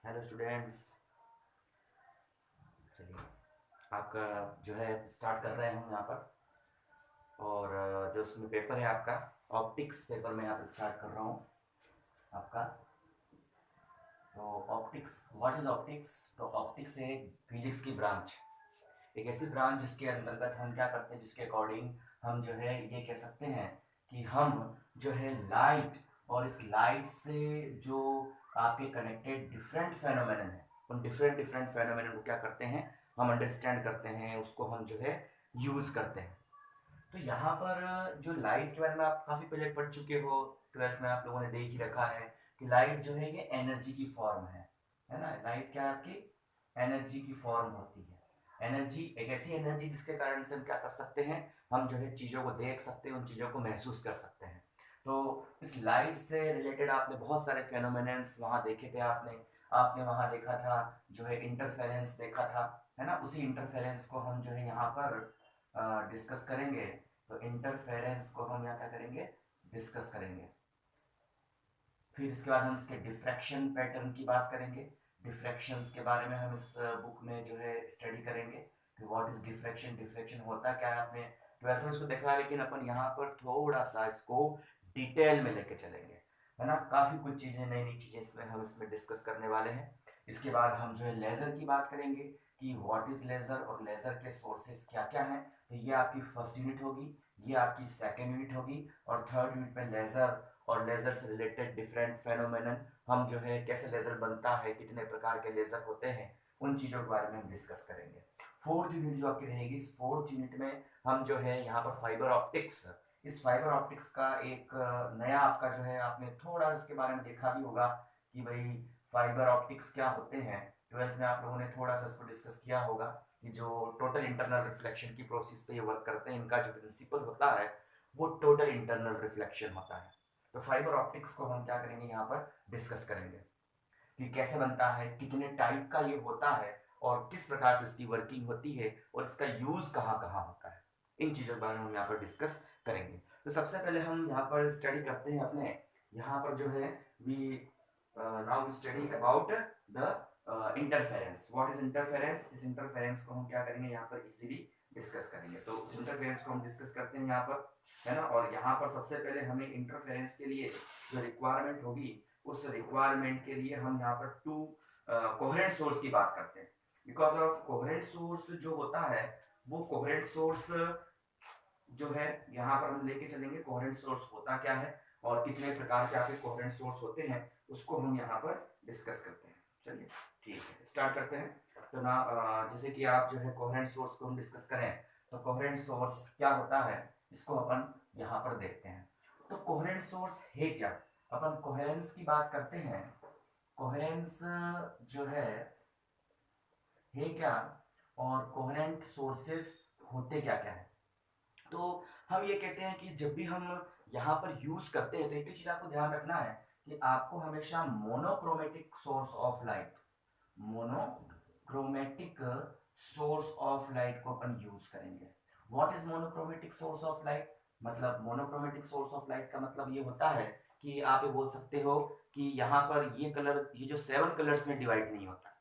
Hello students. चलिए, आपका जो है स्टार्ट कर रहे हैं हम यहाँ पर। और जो उसमें पेपर है आपका ऑप्टिक्स पेपर में यहाँ पर स्टार्ट कर रहा हूँ आपका। तो ऑप्टिक्स, व्हाट इज ऑप्टिक्स? तो ऑप्टिक्स है एक फिजिक्स की ब्रांच, एक ऐसी ब्रांच जिसके अंतर्गत हम क्या करते हैं, जिसके अकॉर्डिंग हम जो है ये कह सकते हैं कि हम जो है लाइट, और इस लाइट से जो आपके कनेक्टेड डिफरेंट फेनोमेनन है, उन डिफरेंट डिफरेंट फेनोमेनन को क्या करते हैं, हम अंडरस्टैंड करते हैं, उसको हम जो है यूज करते हैं। तो यहाँ पर जो लाइट के बारे में आप काफी पहले पढ़ चुके हो, ट्वेल्थ में आप लोगों ने देख ही रखा है कि लाइट जो है ये एनर्जी की फॉर्म है ना। लाइट क्या है आपकी, एनर्जी की फॉर्म होती है। एनर्जी एक ऐसी एनर्जी जिसके कारण से हम क्या कर सकते हैं, हम जो है चीजों को देख सकते हैं, उन चीजों को महसूस कर सकते हैं। तो इस लाइट से रिलेटेड आपने बहुत सारे फेनोमेनन्स वहां देखे थे। आपने आपने वहां देखा था जो है इंटरफेरेंस देखा था, है ना। उसी इंटरफेरेंस को हम जो है यहाँ पर डिस्कस करेंगे। तो इंटरफेरेंस को हम यहाँ क्या करेंगे, डिस्कस करेंगे। फिर इसके बाद हम इसके डिफ्रैक्शन पैटर्न की बात करेंगे। डिफ्रैक्शंस के बारे में हम इस बुक में जो है स्टडी करेंगे कि व्हाट इज डिफ्रैक्शन, डिफ्रैक्शन होता क्या है। आपने ट्वेल्थ में इसको देखा है, लेकिन अपन यहाँ पर थोड़ा सा इसको डिटेल में लेके चलेंगे, है ना। काफी कुछ चीजें, नई नई चीजें इसमें हम इसमें डिस्कस करने वाले हैं। इसके बाद हम जो है लेजर की बात करेंगे कि व्हाट इज लेजर और लेजर के सोर्सेस क्या क्या हैं। तो ये आपकी फर्स्ट यूनिट होगी, ये आपकी सेकेंड यूनिट होगी, और थर्ड यूनिट में लेजर और लेजर से रिलेटेड डिफरेंट फेनोमेनन, हम जो है कैसे लेजर बनता है, कितने प्रकार के लेजर होते हैं, उन चीजों के बारे में हम डिस्कस करेंगे। फोर्थ यूनिट जो आपकी रहेगी, इस फोर्थ यूनिट में हम जो है यहाँ पर फाइबर ऑप्टिक्स, इस फाइबर ऑप्टिक्स का एक नया आपका जो है, आपने थोड़ा इसके बारे में देखा भी होगा कि भाई फाइबर ऑप्टिक्स क्या होते हैं। ट्वेल्थ में आप लोगों ने थोड़ा सा इसको डिस्कस किया होगा कि जो टोटल इंटरनल रिफ्लेक्शन की प्रोसेस पे ये वर्क करते हैं, इनका जो प्रिंसिपल होता है वो टोटल इंटरनल रिफ्लेक्शन होता है। तो फाइबर ऑप्टिक्स को हम क्या करेंगे, यहाँ पर डिस्कस करेंगे कि कैसे बनता है, कितने टाइप का ये होता है, और किस प्रकार से इसकी वर्किंग होती है, और इसका यूज कहाँ कहाँ होता है। इन चीजों के बारे में हम यहाँ पर डिस्कस करेंगे। तो सबसे पहले हम यहाँ पर स्टडी करते हैं अपने, यहाँ पर जो है we now study about the interference. What is interference? इस इंटरफेरेंस को हम क्या करेंगे, यहाँ पर इजीली डिस्कस करेंगे। तो उस इंटरफेरेंस को हम डिस्कस करते हैं यहाँ पर, है ना। और यहाँ पर सबसे पहले हमें इंटरफेरेंस के लिए जो रिक्वायरमेंट होगी, उस रिक्वायरमेंट के लिए हम यहाँ पर टू कोहेरेंट सोर्स की बात करते हैं। बिकॉज ऑफ कोहेरेंट सोर्स जो होता है, वो कोहेरेंट सोर्स जो है यहाँ पर हम लेके चलेंगे। कोहेरेंट सोर्स होता क्या है और कितने प्रकार के आपके कोहेरेंट सोर्स होते हैं, उसको हम यहाँ पर डिस्कस करते हैं। चलिए ठीक है, स्टार्ट करते हैं। तो ना जैसे कि आप जो है कोहेरेंट सोर्स को हम डिस्कस करें, तो कोहेरेंट सोर्स क्या होता है, इसको अपन यहाँ पर देखते हैं। तो कोहेरेंट सोर्स है क्या, अपन कोहेरेंस की बात करते हैं। कोहेरेंस जो है क्या, और कोहेरेंट सोर्सेस होते क्या क्या है। तो हम ये कहते हैं कि जब भी हम यहाँ पर यूज करते हैं, तो एक ही चीज आपको ध्यान रखना है कि आपको हमेशा monochromatic source of light, monochromatic source of light को अपन यूज करेंगे। What is monochromatic source of light? मतलब मोनोक्रोमेटिक सोर्स ऑफ लाइट का मतलब ये होता है कि आप ये बोल सकते हो कि यहाँ पर ये कलर, ये जो 7 कलर्स में डिवाइड नहीं होता,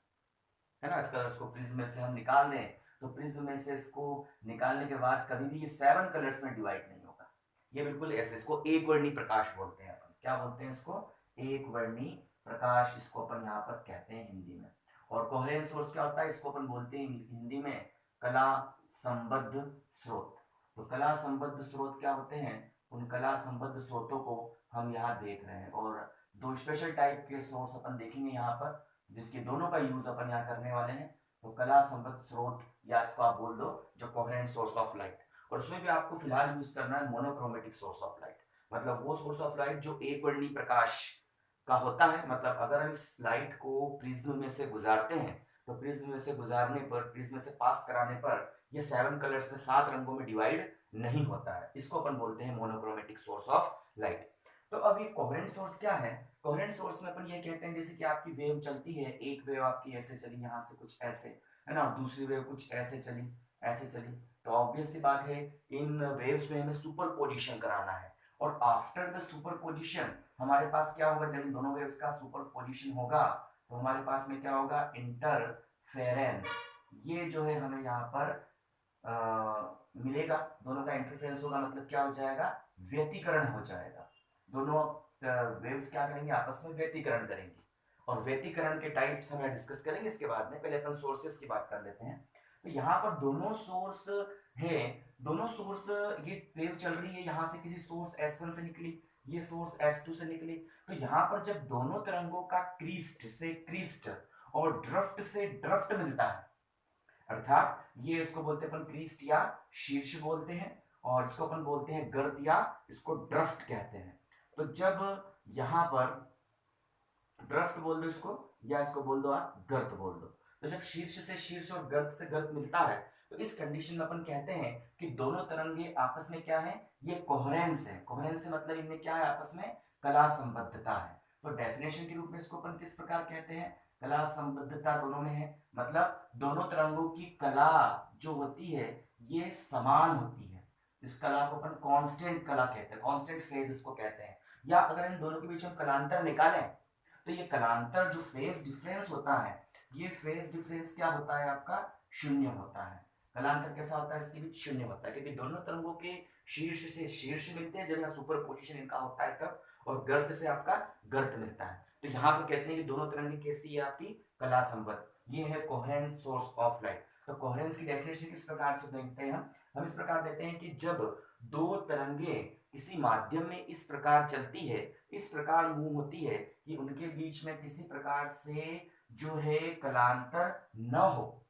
है ना। इस कलर्स को प्रिज्म में से हम निकाल दें, तो प्रिज्म में से इसको निकालने के बाद कभी भी ये 7 कलर्स में डिवाइड नहीं होगा। ये बिल्कुल ऐसे, इसको एक वर्णी प्रकाश बोलते हैं अपन। क्या बोलते हैं इसको? एक वर्णी प्रकाश, इसको अपन यहाँ पर कहते हैं हिंदी में। और कोहेरेंट सोर्स क्या होता है, इसको अपन बोलते हैं हिंदी में कला संबद्ध स्रोत। तो कला संबद्ध स्रोत क्या होते हैं, उन कला संबद्ध स्रोतों को हम यहाँ देख रहे हैं। और दो स्पेशल टाइप के सोर्स अपन देखेंगे यहाँ पर, जिसके दोनों का यूज अपन यहाँ करने वाले हैं। तो कला संबद्ध स्रोत, या इसको आप बोल दो जो कोहेरेंट सोर्स ऑफ लाइट। और उसमें भी आपको फिलहाल यूज करना है मोनोक्रोमेटिक सोर्स ऑफ लाइट। मतलब वो सोर्स ऑफ लाइट जो एक वर्णी प्रकाश का होता है। मतलब अगर हम इस लाइट को प्रिज्म में से गुजारते हैं, तो प्रिज्म में से गुजारने पर, प्रिज्म में से पास कराने पर, ये 7 कलर्स में 7 रंगों में डिवाइड नहीं होता है। इसको अपन बोलते हैं मोनोक्रोमेटिक सोर्स ऑफ लाइट। तो अब ये कोहेरेंट सोर्स क्या है? कोहेरेंट सोर्स में अपन ये कहते हैं, जैसे कि आपकी वेव चलती है, एक वेव आपकी ऐसे चली यहाँ से कुछ ऐसे, है ना, दूसरी वेव कुछ ऐसे चली, ऐसे चली। तो ऑब्वियस सी बात है, इन वेव्स में हमें सुपर पोजिशन कराना है। और आफ्टर द सुपर पोजिशन हमारे पास क्या होगा, जब इन दोनों वेव्स का सुपर पोजिशन होगा, तो हमारे पास में क्या होगा, इंटरफेरेंस। ये जो है हमें यहाँ पर मिलेगा, दोनों का इंटरफेरेंस होगा, मतलब क्या हो जाएगा, व्यतिकरण हो जाएगा। दोनों वेव्स क्या करेंगे, आपस में व्यतिकरण करेंगे। और व्यतिकरण के टाइप्स हम डिस्कस करेंगे इसके बाद में, पहले अपन सोर्सेस की बात कर लेते हैं। तो यहाँ पर दोनों सोर्स है, दोनों सोर्स, ये वेव चल रही है, यहाँ से किसी सोर्स S1 से निकली, ये सोर्स S2 से निकली। तो यहाँ पर जब दोनों तरंगों का क्रीस्ट से क्रीस्ट और ड्रफ्ट से ड्रफ्ट मिलता है, अर्थात ये इसको बोलते हैं अपन क्रीस्ट या शीर्ष बोलते हैं, और इसको अपन बोलते हैं गर्त या इसको ड्रफ्ट कहते हैं। तो जब यहां पर ड्रफ्ट बोल दो इसको, या इसको बोल दो आप गर्त बोल दो, तो जब शीर्ष से शीर्ष और गर्त से गर्त मिलता है, तो इस कंडीशन में अपन कहते हैं कि दोनों तरंगे आपस में क्या है, ये कोहेरेंस है। कोहेरेंस से मतलब इनमें क्या है, आपस में कला संबद्धता है। तो डेफिनेशन के रूप में इसको अपन किस प्रकार कहते हैं, कला संबद्धता दोनों में है, मतलब दोनों तरंगों की कला जो होती है ये समान होती है। इस कला को अपन कांस्टेंट कला कहते हैं, कांस्टेंट फेज इसको कहते हैं। या अगर इन दोनों के बीच हम कलांतर निकालें, तो ये कलांतर जो फेज डिफरेंस होता है, ये फेज डिफरेंस क्या होता है आपका, शून्य होता है। कलांतर कैसा होता है, इसके बीच शून्य होता है, क्योंकि दोनों तरंगों के शीर्ष से शीर्ष मिलते हैं जब यहाँ सुपर पोजिशन इनका होता है तब, और गर्त से आपका गर्त मिलता है। तो यहाँ पर कहते हैं कि दोनों तरंगे कैसी है आपकी, कला संबद्ध। ये है कोहेरेंट सोर्स ऑफ लाइट। तो कोहेरेंस की डेफिनेशन किस प्रकार से देखते हैं हम इस प्रकार देते हैं कि जब दो तरंगे किसी माध्यम में इस प्रकार चलती है, इस प्रकार मूव होती है कि उनके बीच में किसी प्रकार से जो है कलांतर न हो,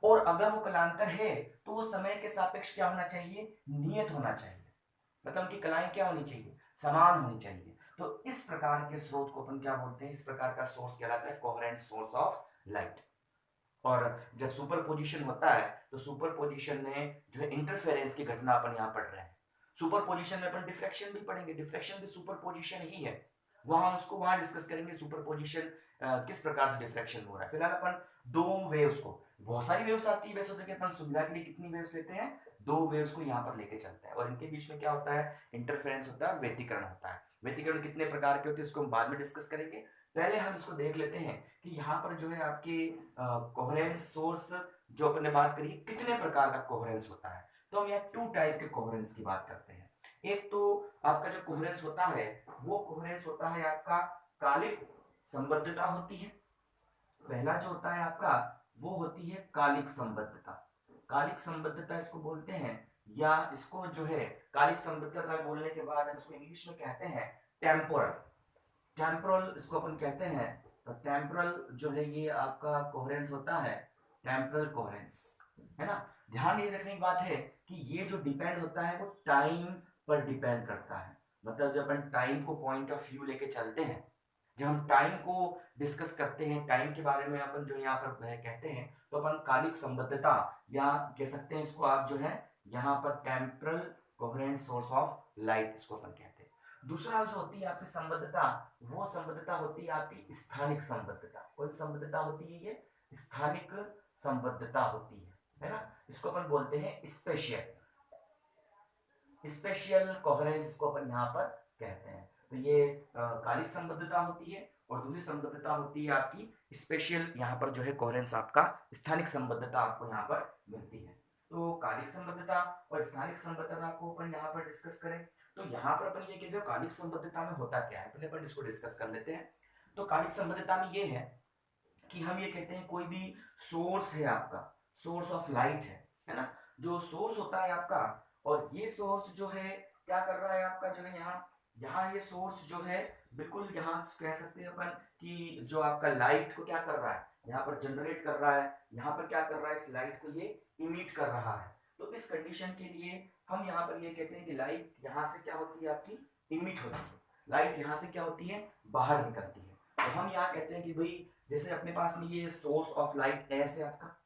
और अगर वो कलांतर है तो वो समय के सापेक्ष क्या होना चाहिए, नियत होना चाहिए, मतलब उनकी कलाएं क्या होनी चाहिए, समान होनी चाहिए। तो इस प्रकार के स्रोत को अपन क्या बोलते हैं, इस प्रकार का सोर्स कहलाता है कोहेरेंट सोर्स ऑफ लाइट। और जब सुपर पोजिशन होता है तो सुपर पोजिशन में जो है इंटरफेरेंस की घटना अपन यहाँ पढ़ रहे हैं। सुपर पोजिशन में अपन डिफ्रैक्शन भी पढ़ेंगे, डिफ्रैक्शन भी सुपर पोजिशन ही है, वहां उसको वहां डिस्कस करेंगे सुपर पोजिशन किस प्रकार से डिफ्रैक्शन हो रहा है। फिलहाल अपन दो वेव्स को, बहुत सारी वेव्स आती है वैसे, तो कि अपन सुविधा के लिए कितनी वेव्स लेते हैं, दो वेव्स को यहाँ पर लेके चलते हैं, और इनके बीच में क्या होता है, इंटरफेरेंस होता है, व्यतिकरण होता है। व्यतिकरण कितने प्रकार के होते हैं इसको हम बाद में डिस्कस करेंगे। पहले हम इसको देख लेते हैं कि यहाँ पर जो है आपके कोहेरेंस सोर्स जो अपन ने बात करी, कितने प्रकार का कोहेरेंस होता है। तो हम यहाँ टू टाइप के कोहेरेंस की बात करते हैं। एक तो आपका जो कोहेरेंस होता है वो कोहेरेंस होता है आपका कालिक संबद्धता होती है। पहला जो होता है आपका वो होती है कालिक संबद्धता। कालिक संबद्धता इसको बोलते हैं, या इसको जो है कालिक संबद्धता बोलने के बाद हम इसको इंग्लिश में कहते हैं टेम्पोरल। टेम्पोरल इसको अपन कहते हैं। तो टेम्पोरल जो है ये आपका कोहेरेंस होता है, टेम्पोरल कोहेरेंस, है ना। ध्यान ये रखने की बात है कि ये जो डिपेंड होता है वो टाइम पर डिपेंड करता है। मतलब जब अपन टाइम को पॉइंट ऑफ व्यू लेके चलते हैं, जब हम टाइम को डिस्कस करते हैं, टाइम के बारे में अपन जो यहाँ पर कहते हैं, तो अपन कालिक संबद्धता या कह सकते हैं इसको आप जो है यहाँ पर temporal coherent source of light इसको अपन कहते हैं। दूसरा जो होती है आपकी संबद्धता, वो संबद्धता होती है आपकी स्थानिक संबद्धता। कौन संबद्धता होती है, ये स्थानिक संबद्धता होती है ना। इसको अपन बोलते हैं स्पेशियल, स्पेशियल कोहेरेंस इसको अपन यहाँ पर कहते हैं। तो ये कालिक संबद्धता होती है, और दूसरी संबद्धता होती है आपकी स्पेशियल, यहाँ पर जो है कोहेरेंस आपका स्थानिक संबद्धता आपको यहाँ पर मिलती है। तो कालिक संबद्धता और स्थानिक संबद्धता को अपन यहाँ पर डिस्कस करें, तो यहाँ पर अपन ये कहते हैं कालिक संबद्धता में होता क्या है, पहले अपन इसको डिस्कस कर लेते हैं। तो कालिक संबद्धता में ये है कि हम ये कहते हैं कोई भी सोर्स है आपका, सोर्स ऑफ लाइट है ना, जो सोर्स होता है आपका, और ये सोर्स जो है क्या कर रहा है आपका जो है यहाँ, यहाँ ये सोर्स जो है बिल्कुल यहाँ कह सकते हैं अपन कि जो आपका लाइट को क्या कर रहा है, यहाँ पर जनरेट कर रहा है, यहाँ पर क्या कर रहा है, इस लाइट को ये इमिट कर रहा है। तो इस कंडीशन के लिए हम यहाँ पर ये कहते हैं कि लाइट यहाँ से क्या होती है आपकी, इमिट होती है, लाइट यहाँ से क्या होती है, बाहर निकलती है। तो हम यहाँ कहते हैं कि भाई जैसे अपने पास में ये सोर्स ऑफ लाइट एस है आपका,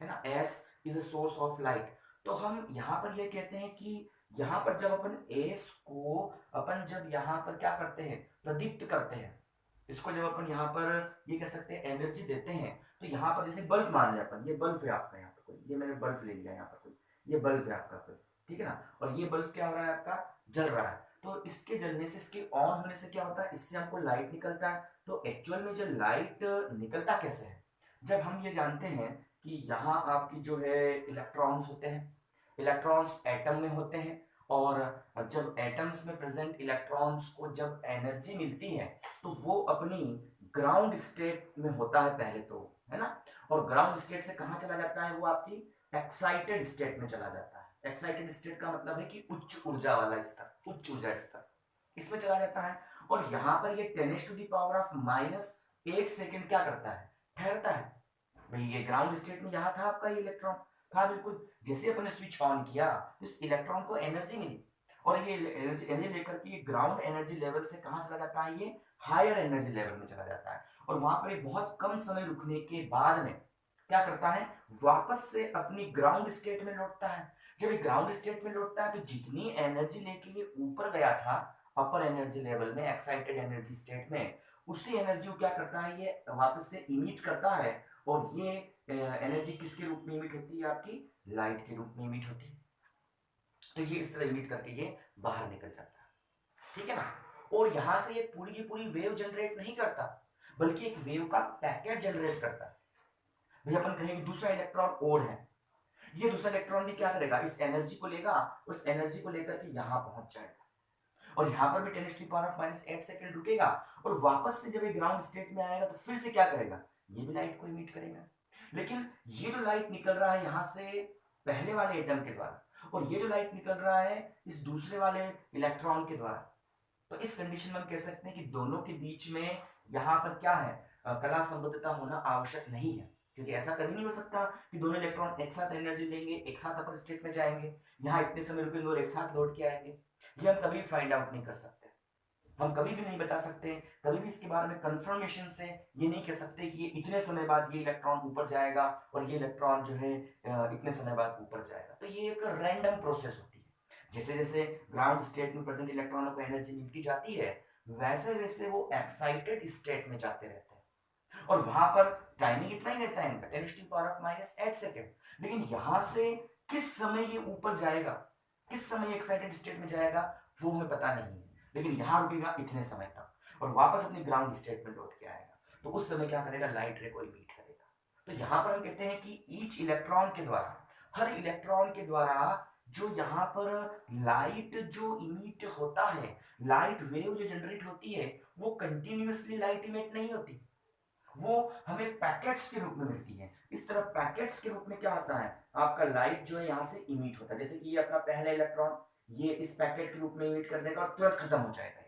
है ना, S is a source of light. तो हम यहाँ पर ये कहते हैं कि यहाँ पर जब अपन एस को अपन जब यहाँ पर क्या करते हैं, प्रदीप्त करते हैं, इसको जब अपन यहाँ पर ये कह सकते हैं एनर्जी देते हैं, तो यहाँ पर जैसे बल्ब मान लिया अपन, ये बल्ब है आपका यहाँ पर कोई, ये मैंने बल्ब ले लिया यहाँ पर कोई, ये बल्ब है आपका कोई, ठीक है ना, और ये बल्ब क्या हो रहा है आपका, जल रहा है। तो इसके जलने से, इसके ऑन होने से क्या होता है, इससे हमको लाइट निकलता है। तो एक्चुअल में जो लाइट निकलता कैसे है, जब हम ये जानते हैं कि यहाँ आपकी जो है इलेक्ट्रॉन्स होते हैं, इलेक्ट्रॉन्स एटम में होते हैं, और जब एटम्स में प्रेजेंट इलेक्ट्रॉन्स को जब एनर्जी मिलती है तो वो अपनी ग्राउंड स्टेट में होता है पहले तो, है ना। और ग्राउंड स्टेट से कहाँ चला जाता है, वो आपकी एक्साइटेड स्टेट में चला जाता है। एक्साइटेड स्टेट का मतलब है कि उच्च ऊर्जा वाला स्तर, उच्च ऊर्जा स्तर, इसमें चला जाता है। और यहां पर ये 10⁻⁻⁸ सेकेंड क्या करता है, ठहरता है। भाई ये ग्राउंड स्टेट में यहां था आपका ये इलेक्ट्रॉन, था बिल्कुल। जैसे अपने स्विच ऑन किया इस इलेक्ट्रॉन को एनर्जी मिली, और ये एनर्जी लेकर के ग्राउंड एनर्जी लेवल से कहां चला जाता है, ये हायर एनर्जी लेवल में चला जाता है। और वहां पर बहुत कम समय रुकने के बाद में क्या करता है, वापस से अपनी ग्राउंड स्टेट में लौटता है। जब ये ग्राउंड स्टेट में लौटता है तो जितनी एनर्जी लेके ये ऊपर गया था अपर एनर्जी लेवल में, एक्साइटेड एनर्जी स्टेट में, उसी एनर्जी को क्या करता है, ये वापस से इमिट करता है। और ये एनर्जी किसके रूप में इमिट होती है, आपकी लाइट के रूप में इमिट होती है। तो ये इस तरह इमिट करके ये बाहर निकल जाता है, ठीक है ना। और यहां से ये पूरी की पूरी वेव जनरेट नहीं करता, बल्कि एक वेव का पैकेट जनरेट करता है। भाई अपन कहेंगे दूसरा इलेक्ट्रॉन और है, ये दूसरा इलेक्ट्रॉन भी क्या करेगा, इस एनर्जी को लेगा, उस एनर्जी को लेकर के यहां पहुंच जाएगा, और यहां पर भी 10⁻⁻⁸ सेकेंड रुकेगा, और वापस से जब ये ग्राउंड स्टेट में आएगा तो फिर से क्या करेगा, ये भी लाइट को इमिट करेगा। लेकिन ये जो लाइट निकल रहा है यहां से पहले वाले एटम के द्वारा, और ये जो लाइट निकल रहा है इस दूसरे वाले इलेक्ट्रॉन के द्वारा, तो इस कंडीशन में हम कह सकते हैं कि दोनों के बीच में यहां पर क्या है, कला संबद्धता होना आवश्यक नहीं है। क्योंकि ऐसा कभी नहीं हो सकता कि दोनों इलेक्ट्रॉन एक साथ एनर्जी लेंगे, एक साथ अपर स्टेट में जाएंगे, यहाँ इतने समय रुकेंगे और एक साथ लौट के आएंगे। ये हम कभी फाइंड आउट नहीं कर सकते, हम कभी भी नहीं बता सकते, कभी भी इसके बारे में कंफर्मेशन से ये नहीं कह सकते कि ये इतने समय बाद ये इलेक्ट्रॉन ऊपर जाएगा और ये इलेक्ट्रॉन जो है इतने समय बाद ऊपर जाएगा। तो ये एक रैंडम प्रोसेस होती है। जैसे जैसे ग्राउंड स्टेट में प्रेजेंट इलेक्ट्रॉनों को एनर्जी मिलती जाती है, वैसे वैसे वो एक्साइटेड स्टेट में जाते रहते हैं, और वहां पर टाइमिंग इतना ही रहता है इनका 10⁻⁻⁸ सेकेंड। लेकिन यहां से किस समय ये ऊपर जाएगा, किस समय एक्साइटेड स्टेट में जाएगा, वो हमें पता नहीं है। लेकिन यहां रुकेगा इतने समय तक और वापस अपनी ग्राउंड स्टेट में लौट के आएगा, तो उस समय क्या करेगा, लाइट रे को इमिट करेगा। तो यहां पर हम कहते हैं कि ईच इलेक्ट्रॉन के द्वारा, हर इलेक्ट्रॉन के द्वारा जो यहाँ पर लाइट जो इमिट होता है, लाइट वेव जो जनरेट होती है, वो कंटिन्यूअसली लाइट इमिट नहीं होती, वो हमें पैकेट्स के रूप में मिलती है। इस तरह पैकेट्स के रूप में क्या होता है, आपका लाइट जो है यहाँ से इमिट होता है। जैसे कि ये अपना पहला इलेक्ट्रॉन ये इस पैकेट के रूप में इमिट कर देगा और तुरंत खत्म हो जाएगा।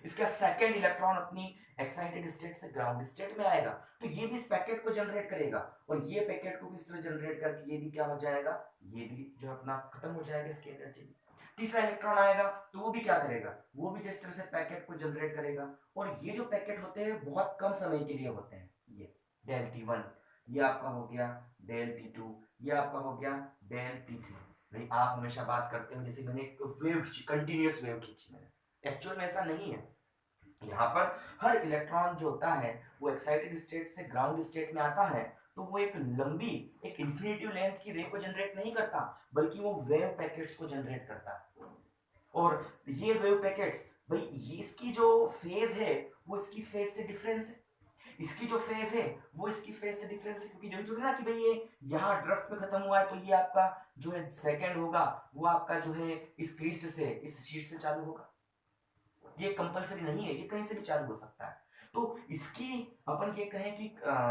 इसका सेकेंड इलेक्ट्रॉन अपनी एक्साइटेड स्टेट से ग्राउंड स्टेट में आएगा, तो ये भी इस पैकेट को जनरेट करेगा, और ये पैकेट को किस तरह जनरेट करके ये भी क्या हो जाएगा, ये भी जो अपना खत्म हो जाएगा इसकी एनर्जी। तीसरा इलेक्ट्रॉन आएगा तो वो भी क्या करेगा, वो भी जिस तरह से पैकेट को जनरेट करेगा, और ये जो पैकेट होते हैं बहुत कम समय के लिए होते हैं। ये डेल T1 ये आपका हो गया, डेल T2 ये आपका हो गया, डेल T3। भाई आप हमेशा बात करते हो जैसे मैंने एक वेव खींची, कंटिन्यूअस वेव खींची मैंने, एक्चुअल में ऐसा नहीं है। यहाँ पर हर इलेक्ट्रॉन जो होता है वो एक्साइटेड स्टेट से ग्राउंड स्टेट में आता है, तो वो एक लंबी, एक इंफिनिटिव लेंथ की रे को जनरेट नहीं करता, बल्कि वो वेव पैकेट्स को जनरेट करता है। और ये वेव पैकेट्स, भाई ये इसकी जो फेज है वो इसकी फेज से डिफरेंस है, इसकी जो फेज है वो इसकी फेज से डिफरेंस है। क्योंकि जरूरी थोड़ी ना कि भाई ये यहाँ ड्रिफ्ट में खत्म हुआ है तो ये आपका जो है सेकंड होगा, वो आपका जो है इस क्रिस्ट से, इस शीर्ष से चालू होगा। ये कंपलसरी नहीं है, ये कहीं से भी चालू हो सकता है। तो इसकी अपन ये कहें कि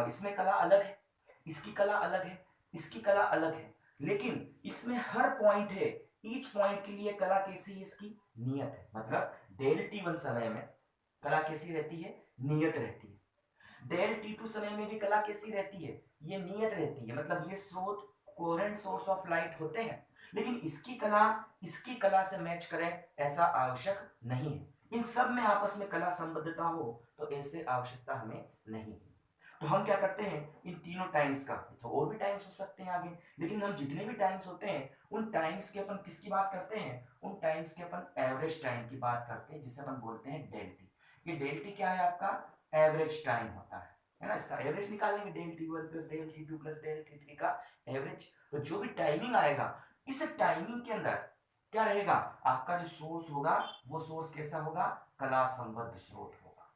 इसमें कला अलग है, इसकी कला अलग है, इसकी कला अलग है, लेकिन इसमें हर पॉइंट है, ईच पॉइंट के लिए कला कैसी है, इसकी नियत है। मतलब डेल T1 समय में कला कैसी रहती है, नियत रहती है। डेल T2 समय में भी कला कैसी रहती है, ये नियत रहती है। मतलब ये स्रोत कोहेरेंट सोर्स ऑफ लाइट होते हैं, लेकिन इसकी कला से मैच करें ऐसा आवश्यक नहीं है। इन सब में आपस में कला संबद्धता हो तो ऐसे आवश्यकता हमें नहीं है। तो हम क्या करते हैं, इन तीनों टाइम्स का, तो और भी टाइम्स हो सकते हैं आगे, लेकिन हम जितने भी टाइम्स होते हैं उन टाइम्स के अपन किसकी बात करते हैं, उन टाइम्स के अपन एवरेज टाइम की बात करते हैं, जिसे अपन बोलते हैं डेल टी। ये डेल टी क्या है, आपका एवरेज टाइम होता है ना। इसका एवरेज निकालेंगे, del T1 plus del T2 plus del T3 का एवरेज। तो जो भी टाइमिंग आएगा, इस टाइमिंग के अंदर क्या रहेगा, आपका जो सोर्स होगा वो सोर्स कैसा होगा, कला संबद्ध स्रोत होगा,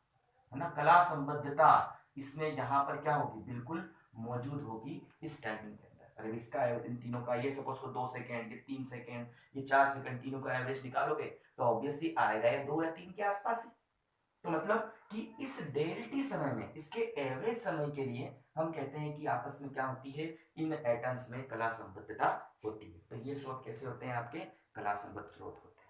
है ना। कला संबद्धता इसमें यहाँ पर क्या होगी, बिल्कुल मौजूद होगी इस टाइमिंग के अंदर। अगर इसका इन तीनों का, ये सपोज को 2 सेकेंड, ये 3 सेकेंड, ये 4 सेकेंड, तीनों का एवरेज निकालोगे तो ऑब्वियसली आएगा या 2 या 3 के आसपास ही। तो मतलब कि इस डेल्टी समय में, इसके एवरेज समय के लिए हम कहते हैं कि आपस में क्या होती है, इन एटम्स में कला संबद्धता होती है। तो ये स्रोत कैसे होते हैं, आपके कला संबद्ध स्रोत होते हैं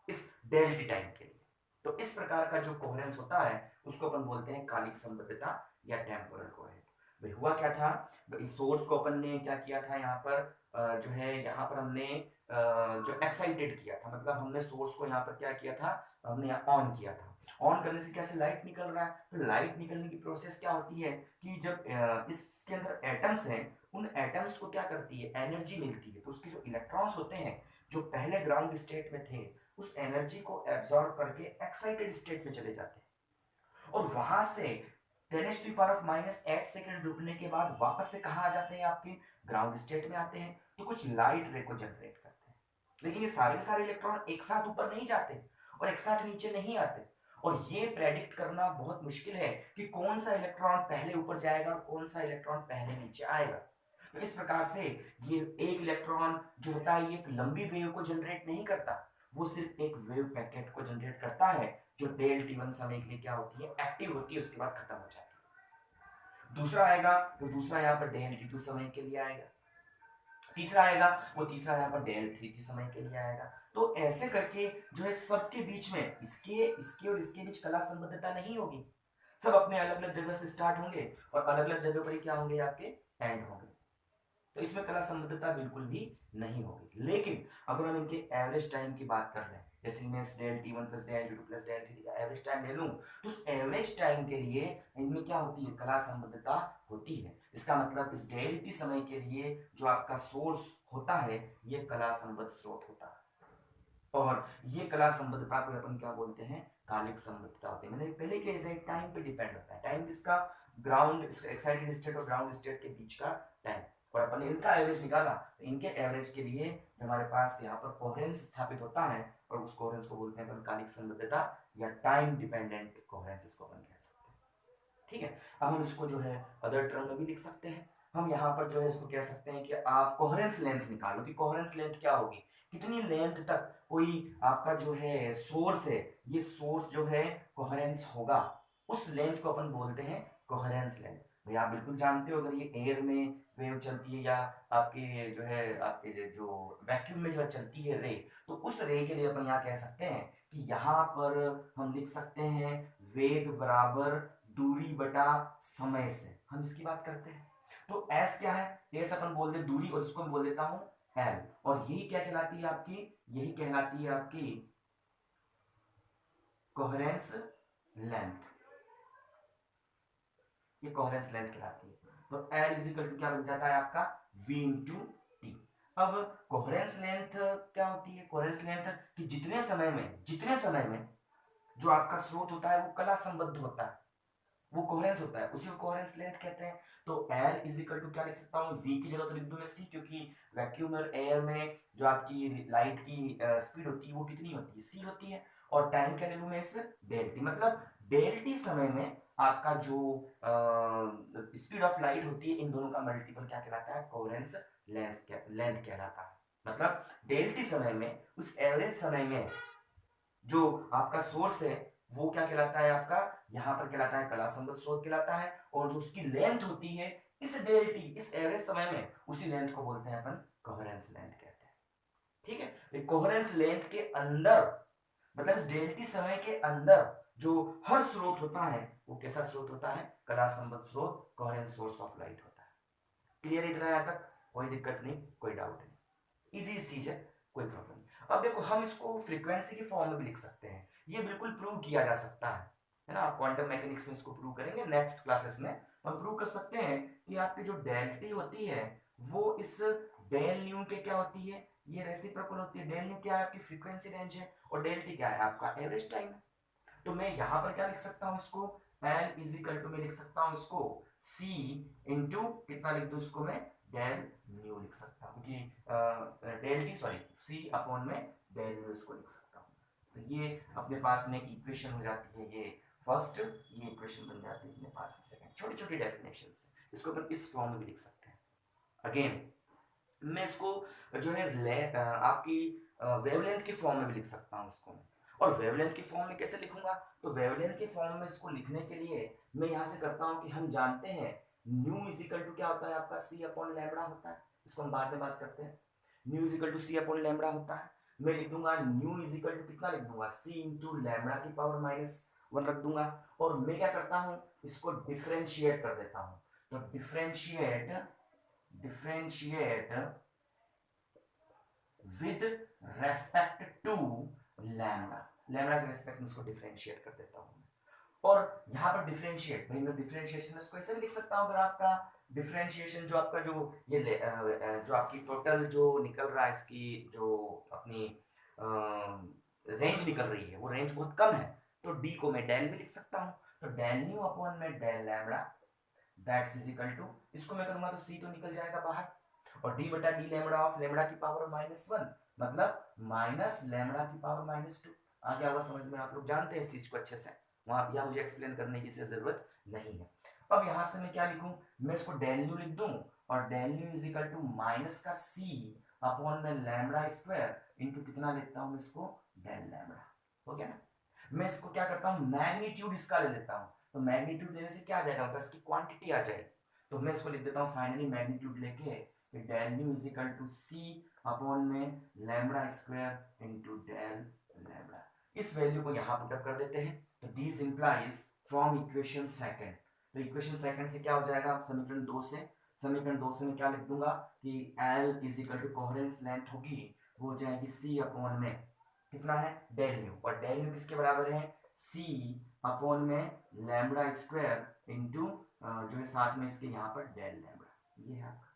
इस डेल्टी टाइम के लिए। तो इस प्रकार का जो कोहेरेंस होता है उसको अपन बोलते हैं कालिक संबद्धता या टेम्पोरल कोहेरेंस। भाई हुआ क्या था, इस सोर्स को अपन ने क्या किया था, यहाँ पर जो है यहाँ पर हमने जो एक्साइटेड किया था, मतलब हमने सोर्स को यहाँ पर क्या किया था, हमने ऑन किया था। ऑन करने से कैसे लाइट निकल रहा है, तो लाइट निकलने की प्रोसेस क्या होती है कि जब इसके अंदर एटम्स हैं, उन एटम्स को क्या करती है, एनर्जी मिलती है। तो उसके जो इलेक्ट्रॉन्स होते हैं जो पहले ग्राउंड स्टेट में थे, उस एनर्जी को एब्जॉर्ब करके एक्साइटेड स्टेट में चले जाते हैं, और वहां से 10⁻⁻8 सेकेंड रुकने के बाद वापस से कहा आ जाते हैं, आपके ग्राउंड स्टेट में आते हैं, तो कुछ लाइट रे को जनरेट करते हैं। लेकिन ये सारे के सारे इलेक्ट्रॉन एक साथ ऊपर नहीं जाते और एक साथ नीचे नहीं आते, और ये प्रेडिक्ट करना बहुत मुश्किल है कि कौन सा इलेक्ट्रॉन पहले ऊपर जाएगा और कौन सा इलेक्ट्रॉन पहले नीचे आएगा। तो इस प्रकार से ये एक इलेक्ट्रॉन जो होता है, ये एक लंबी वेव को जनरेट नहीं करता, वो सिर्फ एक वेव पैकेट को जनरेट करता है, जो डेल t1 समय के लिए क्या होती है, एक्टिव होती है, उसके बाद खत्म हो जाती है। दूसरा आएगा तो दूसरा यहाँ पर डेल t2 समय के लिए आएगा, तीसरा आएगा वो तीसरा यहाँ पर डेल t3 समय के लिए आएगा। तो ऐसे करके जो है सबके बीच में, इसके इसके और इसके बीच कला संबद्धता नहीं होगी, सब अपने अलग अलग जगह से स्टार्ट होंगे और अलग अलग जगह पर ही क्या होंगे, आपके एंड होंगे। तो इसमें कला संबद्धता बिल्कुल भी नहीं होगी। लेकिन अगर हम इनके एवरेज टाइम की बात कर रहे हैं, जैसे मैं del t1 plus del t2 plus del t3 का एवरेज टाइम ले लूं, तो उस एवरेज टाइम के लिए इनमें क्या होती है, कला संबद्धता होती है। इसका मतलब इस डेल t समय के लिए जो आपका सोर्स होता है, ये कला संबद्ध स्रोत होता है, और ये कला संबद्धता को अपन क्या बोलते हैं, कालिक संबद्धता होती है। मैंने पहले के टाइम पे डिपेंड होता है, टाइम किसका, ग्राउंड एक्साइटेड स्टेट और ग्राउंड स्टेट के बीच का टाइम, और अपन इनका एवरेज निकाला, तो इनके एवरेज के लिए हमारे पास यहाँ पर कोहेरेंस स्थापित होता है, और उस कोहेरेंस को बोलते हैं अपन कालिक संबद्धता या टाइम डिपेंडेंट कोहेरेंस, इसको अपन कह सकते हैं। ठीक है, अब हम इसको जो है अदर टर्म में भी लिख सकते हैं। हम यहाँ पर जो है इसको कह सकते हैं कि आप कोहेरेंस लेंथ निकालो, कि कोहेरेंस लेंथ क्या होगी, कितनी लेंथ तक कोई आपका जो है सोर्स है, ये सोर्स जो है कोहेरेंस होगा, उस लेंथ को अपन बोलते हैं कोहेरेंस लेंथ। भाई आप बिल्कुल जानते हो, अगर ये एयर में वेव चलती है या आपके जो है आपके जो वैक्यूम में जो चलती है रे, तो उस रे के लिए अपन यहाँ कह सकते हैं कि यहाँ पर हम लिख सकते हैं वेग बराबर दूरी बटा समय से, हम इसकी बात करते हैं। तो एस क्या है, एस अपन बोल दे दूरी, और इसको मैं बोल देता हूं एल, और यही क्या कहलाती है आपकी, यही कहलाती है आपकी कोहेरेंस लेंथ, ये कोहेरेंस लेंथ कहलाती है। तो एल इज इक्वल टू क्या बन जाता है आपका v इंटू टी। अब कोहेरेंस लेंथ क्या होती है, कोहेरेंस लेंथ कि जितने समय में जो आपका स्रोत होता है वो कला संबद्ध होता है, वो कोहेरेंस होता है, उसी को कोहेरेंस लेंथ कहते हैं। तो L इज इक्वल टू क्या लिख सकता हूँ, V की जगह तो लिख दूं मैं C, क्योंकि वैक्यूम और एयर में जो आपकी लाइट की स्पीड होती है वो कितनी होती है, C होती है। और टाइम क्या ले लूं मैं इस डेल टी, मतलब डेल टी समय में आपका जो स्पीड ऑफ लाइट होती है, इन दोनों का मल्टीपल क्या कहलाता है, कोहेरेंस लेंथ कहलाता है। मतलब डेल टी समय में, उस एवरेज समय में जो आपका सोर्स है वो क्या कहलाता है, आपका यहां पर कहलाता है कला संबद्ध स्रोत कहलाता है, और जो उसकी लेंथ होती है इस डेल टी, इस एवरेज समय में, उसी लेंथ को बोलते हैं अपन कोहेरेंस लेंथ कहते हैं। ठीक है, कोहेरेंस लेंथ के अंदर, मतलब इस डेल टी समय के अंदर जो हर स्रोत होता है वो कैसा स्रोत होता है, कला संबद्ध स्रोत, कोहेरेंस सोर्स ऑफ लाइट होता है। क्लियर इतना यहां तक, कोई दिक्कत नहीं, कोई डाउट नहीं, इजी चीज है, कोई प्रॉब्लम नहीं। अब देखो हम इसको फ्रीक्वेंसी की फॉर्म में भी लिख सकते हैं, ये बिल्कुल प्रूव किया जा सकता है ना, क्वांटम मैकेनिक्स में इसको प्रूव करेंगे नेक्स्ट क्लासेस में। हम प्रूव कर सकते हैं कि आपकी जो डेल टी होती है वो इस डेल न्यू के क्या होती है, ये रेसिप्रोकल होती है। डेल न्यू क्या है, आपकी फ्रीक्वेंसी रेंज है, और डेल टी क्या है, आपका एवरेज टाइम है। तो मैं यहां पर क्या लिख सकता हूं इसको, एल इज इक्वल टू, मैं लिख सकता हूं इसको सी इंटू कितना लिख दू इसको मैं, डेल न्यू लिख सकता हूं, क्योंकि del T sorry C upon में डेल न्यू इसको लिख सकता हूँ। तो ये अपने पास में इक्वेशन हो जाती है, ये फर्स्ट, ये इक्वेशन बन जाती है अपने पास में सेकंड। छोटी छोटी डेफिनेशन से इसको अपन इस फॉर्म में भी लिख सकते हैं। अगेन मैं इसको जो है आपकी वेवलेंथ के फॉर्म में भी लिख सकता हूँ इसको मैं। और वेवलेंथ के फॉर्म में कैसे लिखूंगा, तो वेवलेंथ के फॉर्म में इसको लिखने के लिए मैं यहाँ से करता हूँ कि हम जानते हैं न्यू इज इक्वल टू क्या होता है आपका, सी अपॉन लैम्बडा होता है। इसको हम बाद में बात करते हैं। Nu is equal to c upon lambda होता है। मैं लिख दूंगा न्यू इज इक्वल टू कितना लिख दूंगा, सी इंटू लैम्बडा की पावर -1 रख दूंगा। और मैं क्या करता हूँ, इसको डिफ्रेंशिएट कर देता हूँ। तो differentiate with respect to lambda, lambda के रेस्पेक्ट में इसको डिफरेंशिएट कर देता हूं। और यहां पर डिफरेंशिएट, भाई मैं डिफरेंशिएशन इसको ऐसे भी लिख सकता हूं, अगर आपका डिफरेंशिएशन जो आपका जो ये जो आपकी टोटल जो निकल रहा है, इसकी जो अपनी रेंज निकल रही है वो रेंज बहुत कम है, तो डी को मैं डेल भी लिख सकता हूं। तो डेल न्यू अपॉन में del lambda that's is equal to, इसको मैं करूंगा तो सी तो निकल जाएगा बाहर, और डी बटा डी लैम्बडा ऑफ लैम्बडा की पावर -1 मतलब माइनस लैम्बडा की पावर -2। आ गया हुआ समझ में, आप लोग जानते हैं इस चीज को अच्छे से, वहां यहाँ मुझे एक्सप्लेन करने की जरूरत नहीं है। अब यहां से मैं क्या लिखूं, मैं इसको डेल न्यू लिख दूं, और del nu is equal to minus का सी अपॉन में लैम्बडा स्क्वायर इंटू कितना लिखता हूं इसको, डेल लैम्बडा। हो गया ना। मैं इसको क्या करता हूं, मैग्नीट्यूड इसका ले लेता हूं। तो मैग्नीट्यूड लेने से क्या आ जाएगा, बस की क्वांटिटी आ जाएगी। तो मैं इसको लिख देता हूं फाइनली मैग्नीट्यूड लेके, del nu is equal to c upon में lambda square into del lambda. इस वैल्यू को यहां पुट अप कर देते हैं। तो this implies from equation second, तो इक्वेशन सेकंड से क्या हो जाएगा, समीकरण 2 से, समीकरण 2 से मैं क्या लिख दूंगा कि L is equal to coherence length होगी, वो हो जाएगी सी अपॉन में कितना है, डेल न्यू, और डेल न्यू किसके बराबर है, सी अपॉन में लैम्बडा स्क्वायर इनटू जो है साथ में इसके यहाँ पर डेल लैम्बडा, ये है आपका।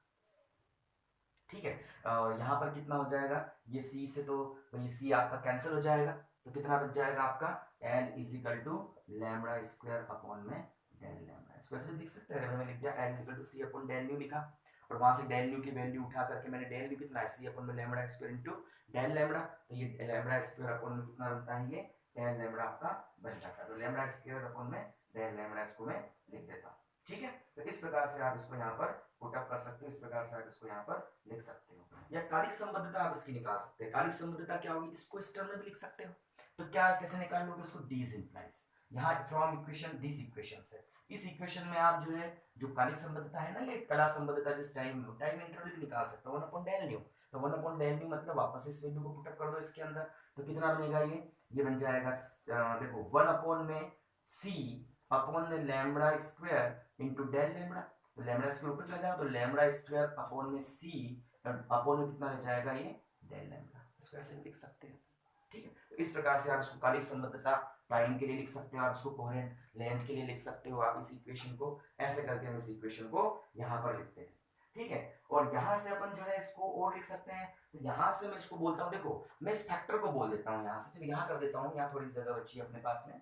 ठीक है, यहाँ पर कितना हो जाएगा, ये सी से तो ये सी आपका कैंसिल हो जाएगा, तो कितना बच जाएगा आपका, L is equal to lambda square upon में डेल लैम्बडा। इसको ऐसे लिख सकते हैं, मैंने लिख दिया L is equal to c upon del nu लिखा, और वहां से डेल न्यू की वैल्यू उठा करके मैंने डेल न्यू कितना है, सी अपॉन में lambda square into del lambda, तो ये लैम्बडा स्क्वायर अपॉन में कितना बनता है, ये डेल लैम्बडा आपका बन जाता है। तो लैम्बडा स्क्वायर अपॉन में डेल लैम्बडा इसको मैं लिख देता हूँ। ठीक है, तो इस प्रकार से आप इसको यहाँ पर पुट अप कर सकते हो, इस प्रकार से आप इसको यहाँ पर लिख सकते हो, या कालिक संबद्धता आप इसकी निकाल सकते हैं। कालिक संबद्धता क्या होगी, इसको इस टर्म में भी लिख सकते हो। तो क्या कैसे निकाल लोगे उसको, दिस इंप्लाइज, यहाँ फ्रॉम इक्वेशन दिस इक्वेशन से, इस इक्वेशन में आप जो है जो कालिक संबद्धता है ना, ये कला संबद्धता जिस टाइम इंटरवल भी निकाल सकते हो, 1/डेल न्यू। तो 1/डेल न्यू मतलब वापस इस वैल्यू को पुट अप कर दो इसके अंदर, तो कितना बनेगा, ये बन जाएगा देखो 1 में सी अपॉन में lambda square into del lambda, तो लैम्बडा स्क्वायर ऊपर चला जाएगा, तो लैम्बडा स्क्वायर अपॉन में सी अपॉन में कितना रह जाएगा, ये डेल लैम्बडा। इसको ऐसे लिख सकते हैं। ठीक है, तो इस प्रकार से आप इसको कालिक संबद्धता टाइम के लिए लिख सकते हो, आप इसको कोहेरेंट लेंथ के लिए लिख सकते हो, आप इस इक्वेशन को ऐसे करके हम इस इक्वेशन को यहाँ पर लिखते हैं। ठीक है, और यहाँ से अपन जो है इसको और लिख सकते हैं। तो यहाँ से मैं इसको बोलता हूँ, देखो मैं इस फैक्टर को बोल देता हूँ यहाँ से, चलिए यहाँ कर देता हूँ, यहाँ थोड़ी जगह बची है अपने पास में,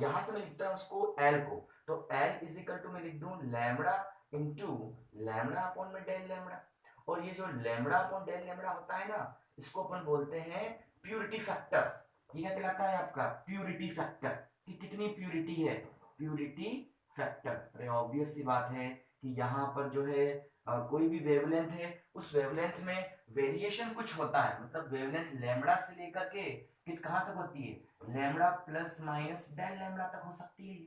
यहाँ से मैं लिखता हूँ उसको एल को, तो एल इज इक्वल टू मैं लिख दूँ लैम्बडा इंटू लैम्बडा अपॉन में डेल लैम्बडा, और ये जो लैम्बडा अपॉन डेल लैम्बडा होता है ना, इसको अपन बोलते हैं प्यूरिटी फैक्टर। ये क्या कहलाता है आपका, प्यूरिटी फैक्टर, कि कितनी प्यूरिटी है, प्यूरिटी फैक्टर। अरे ऑब्वियस सी बात है कि यहाँ पर जो है कोई भी वेवलेंथ है, उस वेवलेंथ में वेरिएशन कुछ होता है, मतलब वेवलेंथ लैम्बडा से लेकर के कहाँ तक होती है, lambda plus minus del lambda तक हो सकती है।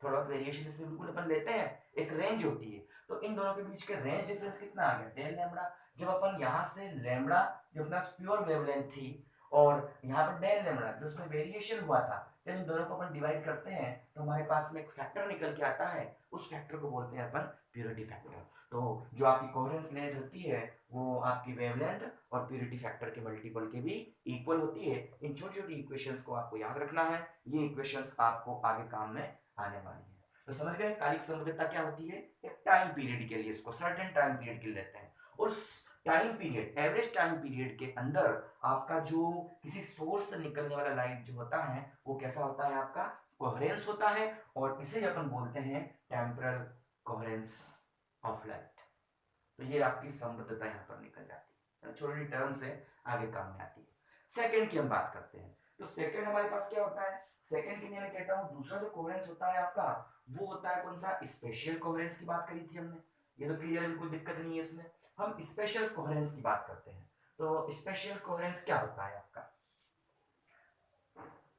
थोड़ा बहुत वेरिएशन इसमें बिल्कुल अपन लेते हैं, एक रेंज होती है, तो इन दोनों के बीच के रेंज डिफरेंस कितना आ गया, डेल लैम्बडा। जब अपन यहाँ से लैम्बडा जो अपना प्योर वेवलेंथ थी, और यहाँ पर डेल लैम्बडा जो उसमें वेरिएशन हुआ था, जब इन दोनों को अपन डिवाइड करते हैं तो हमारे पास में एक फैक्टर निकल के आता है, उस फैक्टर को बोलते हैं अपन प्यूरिटी फैक्टर। तो जो आपकी कोहेरेंस लेंथ होती है वो आपकी वेवलेंथ और प्यूरिटी फैक्टर के मल्टीपल के भी इक्वल होती है। इन छोटी छोटी इक्वेशंस को आपको याद रखना है, ये इक्वेशंस आपको आगे काम में आने वाली है। तो समझ गए कालिक संबद्धता क्या होती है, एक टाइम पीरियड के लिए, इसको सर्टेन टाइम पीरियड के लिए लेते हैं, और time period, average time period के अंदर आपका जो किसी सोर्स से निकलने वाला लाइट जो होता है वो कैसा होता है, आपका कोहेरेंस होता है, और इसे अपन बोलते हैं टेम्परल कोहेरेंस ऑफ लाइट। तो ये आपकी संबद्धता यहाँ पर निकल जाती है, छोटी टर्म से आगे काम में आती है। सेकंड की हम बात करते हैं, तो सेकंड हमारे पास क्या होता है, सेकंड के लिए मैं कहता हूं दूसरा जो कोहेरेंस होता है आपका, वो होता है कौन सा, स्पेशल कोहेरेंस की बात करी थी हमने, ये तो क्लियर है, कोई दिक्कत नहीं है इसमें। हम स्पेशल कोहेरेंस की बात करते हैं, तो स्पेशल कोहेरेंस क्या होता है आपका,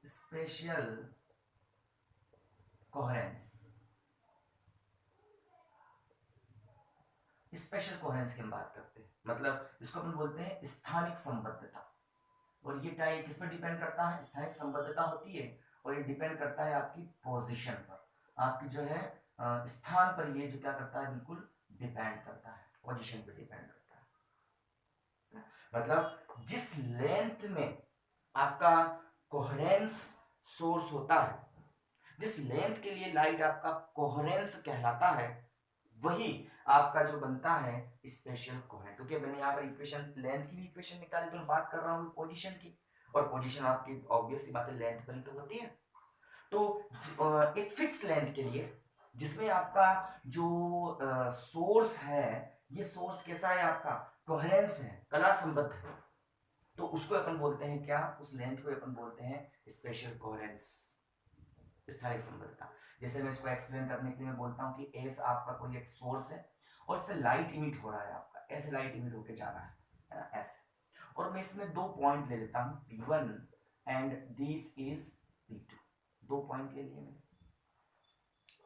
स्पेशल कोहेरेंस, स्पेशल कोहेरेंस की हम बात करते हैं, मतलब इसको अपन बोलते हैं स्थानिक संबद्धता, और ये टाइप किस पर डिपेंड करता है, स्थानिक संबद्धता होती है, और ये डिपेंड करता है आपकी पोजीशन पर, आपकी जो है स्थान पर, ये जो क्या करता है बिल्कुल डिपेंड करता है, पोजीशन पर डिपेंड करता है, मतलब जिस लेंथ में आपका कोहेरेंस सोर्स होता है, जिस लेंथ के लिए लाइट आपका कोहेरेंस कहलाता है, वही आपका जो बनता है स्पेशल कोहेरेंस, क्योंकि मैंने यहाँ पर इक्वेशन लेंथ की भी इक्वेशन निकाली, तो मैं बात कर रहा हूँ पोजीशन की, और पोजीशन आपकी ऑब्वियस सी बात है लेंथ पर ही तो होती है। तो एक फिक्स लेंथ के लिए जिसमें आपका जो सोर्स है, ये सोर्स कैसा है आपका, कोहेरेंस है, कला संबद्ध है, तो उसको अपन बोलते हैं क्या, उस लेंथ को अपन बोलते हैं स्पेशल कोहेरेंस, स्थायी संबद्धता। जैसे मैं इसको एक्सप्लेन करने के लिए मैं बोलता हूँ कि एस आपका कोई एक सोर्स है, और इससे लाइट इमिट हो रहा है आपका, ऐसे लाइट इमिट होके जा रहा है ना, ऐसे, और मैं इसमें दो पॉइंट ले लेता हूँ P1 and this is P2, दो पॉइंट ले लिए मैंने,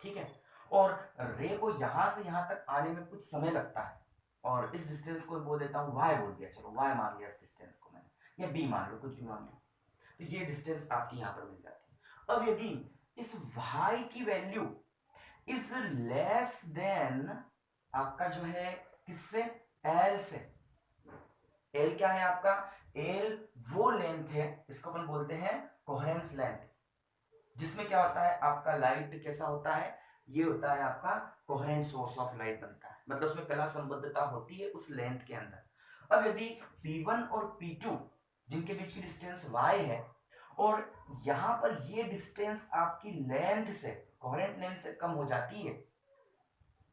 ठीक है, और रे को यहां से यहां तक आने में कुछ समय लगता है, और इस डिस्टेंस को बोल देता हूं y, बोल दिया, चलो y मान लिया इस डिस्टेंस को मैंने, या d मान लो, कुछ भी मान लो, तो ये डिस्टेंस आपकी यहां पर मिल जाती है। अब यदि इस y की वैल्यू इज लेस देन आपका जो है किससे, l से, l क्या है आपका, l वो लेंथ है, इसको अपन बोलते हैं कोहेरेंस लेंथ, जिसमें क्या होता है आपका लाइट कैसा होता है, ये होता है आपका कोहेरेंट सोर्स ऑफ लाइट बनता है, मतलब उसमें कला संबद्धता होती है उस लेंथ के अंदर। अब यदि P1 और P2 जिनके बीच की डिस्टेंस y है, और यहां पर ये डिस्टेंस आपकी लेंथ से, कोहेरेंट लेंथ से कम हो जाती है,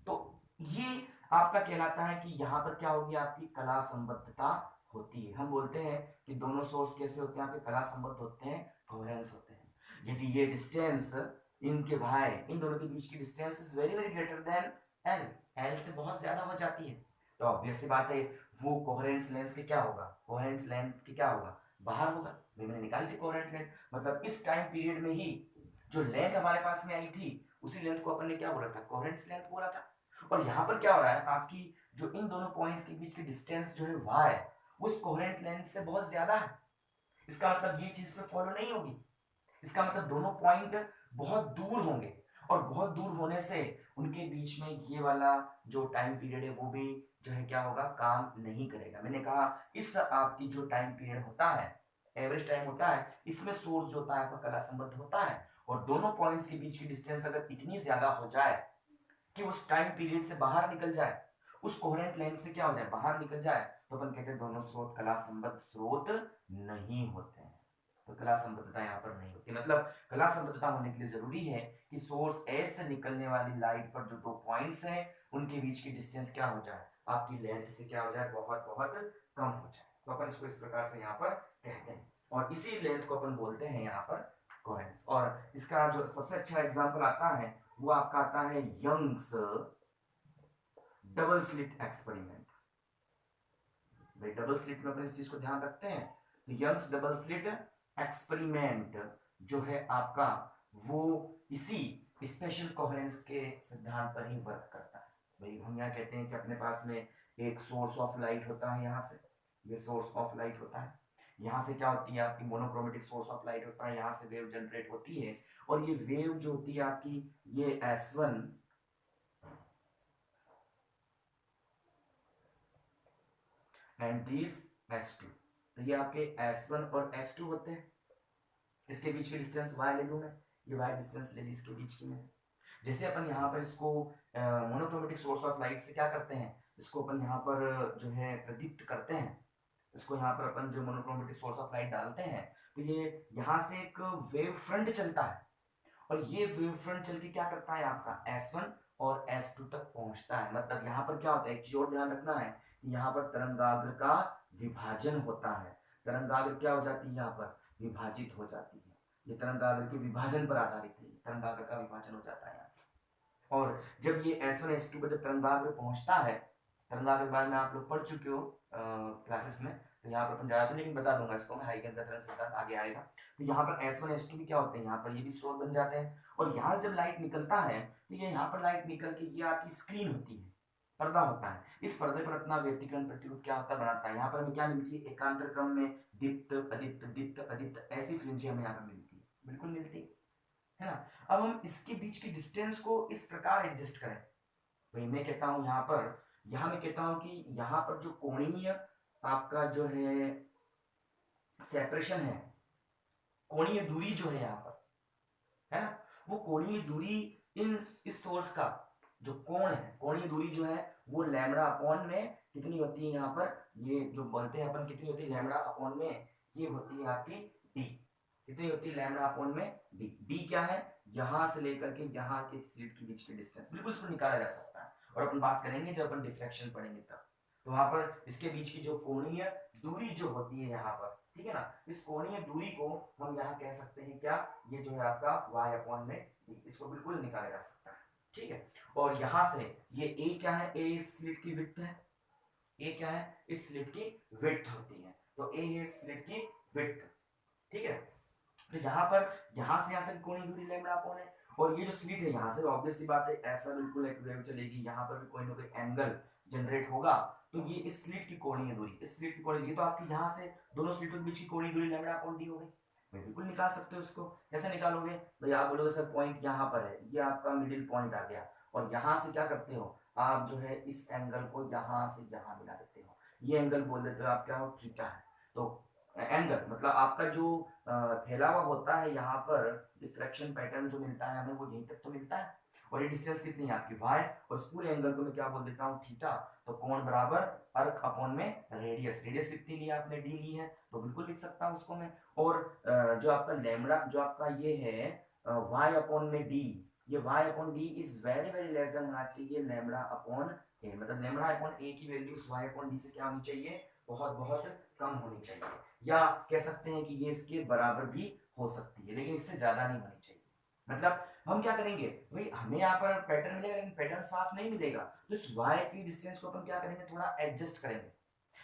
तो ये आपका कहलाता है कि यहां पर क्या होगी, आपकी कला संबद्धता होती है। हम बोलते हैं कि दोनों सोर्स कैसे होते हैं, आपके कला संबद्ध होते हैं, कोहेरेंस होते हैं। यदि ये डिस्टेंस इनके भाई, इन दोनों के बीच की distance is very very greater than L, L से बहुत ज्यादा हो जाती है, तो ऑब्वियस सी बात है वो कोहेरेंस लेंथ के क्या होगा, कोहेरेंस लेंथ के क्या होगा, बाहर होगा। मैंने निकाली थी कोहेरेंट लेंथ, मतलब इस टाइम पीरियड में ही जो लेंथ हमारे पास में आई थी, उसी लेंथ को अपन ने क्या बोला था, कोहेरेंस लेंथ बोला था। और यहां पर क्या हो रहा है, आपकी जो इन दोनों पॉइंट्स के बीच की डिस्टेंस जो है y, उस कोहेरेंट लेंथ से बहुत ज्यादा है, इसका मतलब ये चीज पे फॉलो नहीं होगी, इसका मतलब दोनों पॉइंट बहुत दूर होंगे, और बहुत दूर होने से उनके बीच में ये वाला जो टाइम पीरियड है वो भी जो है क्या होगा, काम नहीं करेगा। मैंने कहा इस आपकी जो टाइम पीरियड होता है, एवरेज टाइम होता है, इसमें सोर्स जो होता है आपका कला संबद्ध होता है, और दोनों पॉइंट्स के बीच की डिस्टेंस अगर इतनी ज्यादा हो जाए कि उस टाइम पीरियड से बाहर निकल जाए, उस कोहेरेंट लेंथ से क्या हो जाए, बाहर निकल जाए, तो अपन कहते हैं दोनों स्रोत कला संबद्ध स्रोत नहीं होते हैं, तो कला संबद्धता यहाँ पर नहीं होती। मतलब कला संबद्धता होने के लिए जरूरी है कि सोर्स एस से निकलने वाली लाइट पर जो दो पॉइंट्स हैं उनके बीच की डिस्टेंस क्या हो जाए, आपकी लेंथ से क्या हो जाए, बहुत बहुत कम हो जाए, तो अपन इसको इस प्रकार से यहाँ पर कहते हैं, और इसी लेंथ को अपन बोलते हैं यहाँ पर कोहेरेंस। और इसका जो सबसे अच्छा एग्जाम्पल आता है वो आपका आता है यंग्स डबल स्लिट एक्सपेरिमेंट। भाई डबल स्लिट में अपन इस चीज को ध्यान रखते हैं, तो यंग्स डबल स्लिट एक्सपेरिमेंट जो है आपका, वो इसी स्पेशल कोहेरेंस के सिद्धांत पर ही वर्क करता है। भाई हम यहाँ कहते हैं कि अपने पास में एक सोर्स ऑफ लाइट होता है, यहाँ से ये सोर्स ऑफ लाइट होता है, यहाँ से क्या होती है आपकी मोनोक्रोमेटिक सोर्स ऑफ लाइट होता है, यहाँ से वेव जनरेट होती है, और ये वेव जो होती है आपकी, ये S1 एंड दिस S2, तो ये आपके S1 और S2 होते हैं, इसके बीच की डिस्टेंस y ले लूं मैं, ये y डिस्टेंस ले ली इसके बीच की मैंने। जैसे अपन यहाँ पर इसको मोनोक्रोमेटिक सोर्स ऑफ लाइट से क्या करते हैं, इसको अपन यहाँ पर जो है प्रदीप्त करते हैं, इसको यहाँ पर अपन जो मोनोक्रोमेटिक सोर्स ऑफ लाइट डालते हैं, तो ये यहाँ से एक वेव फ्रंट चलता है, और ये वेव फ्रंट चल के क्या करता है आपका S1 और S2 तक पहुंचता है। मतलब यहाँ पर क्या होता है, एक चीज और ध्यान रखना है, यहाँ पर तरंगाग्र का विभाजन होता है, तरंगाग्र क्या हो जाती है यहाँ पर, विभाजित हो जाती है। ये तरंगाग्र के विभाजन पर आधारित है, तरंगाग्र का विभाजन हो जाता है यहाँ। और जब ये S1 S2 पर जब तरंगाग्र पहुंचता है, तरंगाग्र के बारे में आप लोग पढ़ चुके हो क्लासेस में, तो यहाँ पर अपन ज्यादा तो लेकिन बता दूंगा इसको मैं, हाइगन का तरंग सिद्धांत आगे आएगा। तो यहाँ पर S1 S2 भी क्या होते हैं, यहाँ पर ये भी स्रोत बन जाते हैं। और यहाँ जब लाइट निकलता है तो ये यहाँ पर लाइट निकल के ये आपकी स्क्रीन होती है, पर्दा होता है। इस पर्दे पर अपना व्यतिकरण प्रतिरूप क्या होता है, बनाता है। यहाँ पर हमें क्या मिलती है, एकांतर क्रम में दीप्त अदीप्त दीप्त अदीप्त ऐसी फ्रिंजें हमें यहाँ पर मिलती है, बिल्कुल मिलती है ना। अब हम इसके बीच की डिस्टेंस को इस प्रकार एडजस्ट करें, भाई मैं कहता हूं यहाँ मैं कहता हूं कि यहाँ पर जो कोणीय आपका जो है सेपरेशन है, कोणीय दूरी जो है यहाँ पर, है ना, वो कोणीय दूरी इस सोर्स का जो कोण है, कोणीय दूरी जो है वो लैम्बडा अपॉन में कितनी होती है यहाँ पर, ये जो बोलते हैं अपन कितनी होती है लैम्बडा अपॉन में, ये होती है आपकी डी। कितनी होती है लैम्बडा अपॉन में डी। डी क्या है, यहां से लेकर के यहाँ के स्लिट के बीच की डिस्टेंस, बिल्कुल इसको निकाला जा सकता है। और अपन बात करेंगे जब अपन डिफ्रैक्शन पढ़ेंगे तब, तो वहां पर इसके बीच की जो कोणीय दूरी जो होती है यहाँ पर, ठीक है ना, इस कोणीय दूरी को हम यहाँ कह सकते हैं क्या, ये जो है आपका y अपॉन में, इसको बिल्कुल निकाला जा सकता है, ठीक है। और यहां से ये a क्या है, a इस स्लिट की विड्थ है, a क्या है, इस स्लिट की विड्थ होती है, तो a है इस स्लिट की विड्थ, ठीक है। तो यहाँ पर यहाँ से यहाँ तक कोणीय दूरी लैम्बडा अपॉन है, और ये जो स्लिट है यहाँ से ऑब्वियस सी बात है ऐसा बिल्कुल एक वेव चलेगी, यहाँ पर भी कोई ना कोई एंगल जनरेट होगा, तो ये इस स्लिट की कोणीय दूरी, इस स्लिट की कोणीय दूरी, तो आपकी यहाँ से दोनों स्लिटों के बीच की कोणीय दूरी लैम्बडा अपॉन डी हो गई। मैं बिल्कुल निकाल सकते हो इसको, कैसे निकालोगे भाई, आप बोलोगे सर पॉइंट यहाँ पर है, ये आपका मिडिल पॉइंट आ गया, और यहाँ से क्या करते हो आप, जो है इस एंगल को यहाँ से यहाँ मिला देते हो, ये एंगल बोल देते हो आप क्या हो, थीटा है। तो एंगल मतलब आपका जो फैला हुआ होता है यहाँ पर डिफ्रैक्शन पैटर्न जो मिलता है हमें, वो यहीं तक तो मिलता है, और ये डिस्टेंस कितनी है आपकी y, और इस पूरे एंगल को मैं क्या बोल देता हूँ, थीटा। तो कोण बराबर अर्क अपॉन में रेडियस, रेडियस कितनी ली आपने, d ली है, तो बिल्कुल लिख सकता हूँ उसको मैं। और जो आपका लैम्बडा जो आपका ये है y अपॉन में d, ये y upon d is very very less than होना चाहिए लैम्बडा अपॉन a, मतलब लैम्बडा अपॉन a की वैल्यू y अपॉन d से क्या होनी चाहिए, बहुत बहुत कम होनी चाहिए, या कह सकते हैं कि ये इसके बराबर भी हो सकती है, लेकिन इससे ज्यादा नहीं होनी चाहिए। मतलब हम क्या करेंगे भाई, हमें यहाँ पर पैटर्न मिलेगा लेकिन पैटर्न साफ नहीं मिलेगा, तो इस y की डिस्टेंस को अपन क्या करेंगे, थोड़ा एडजस्ट करेंगे,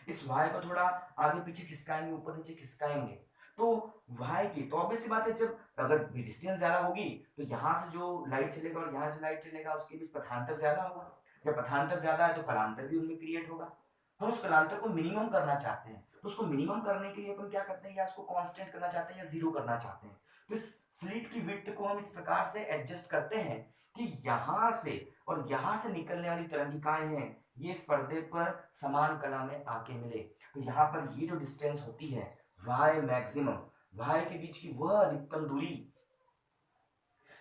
इस y को थोड़ा आगे पीछे खिसकाएंगे, ऊपर नीचे खिसकाएंगे, तो y की तो ऑब्वियस सी बात है, जब अगर डिस्टेंस ज्यादा होगी तो यहाँ से जो लाइट चलेगा और यहाँ से लाइट चलेगा उसके बीच पथांतर ज्यादा होगा, जब पथांतर ज्यादा है तो कलांतर भी उनमें क्रिएट होगा। हम उस कलांतर को मिनिमम करना चाहते हैं, तो उसको मिनिमम करने के लिए अपन क्या करते हैं, या उसको कांस्टेंट करना चाहते हैं या जीरो करना चाहते हैं, तो इस स्लिट की विड्थ को हम इस प्रकार से एडजस्ट करते हैं कि यहां से और यहां से निकलने वाली तरंगिकाएं हैं ये इस पर्दे पर समान कला में आके मिले। तो यहाँ पर ये जो डिस्टेंस होती है y मैक्सिमम, y के बीच की वह अधिकतम दूरी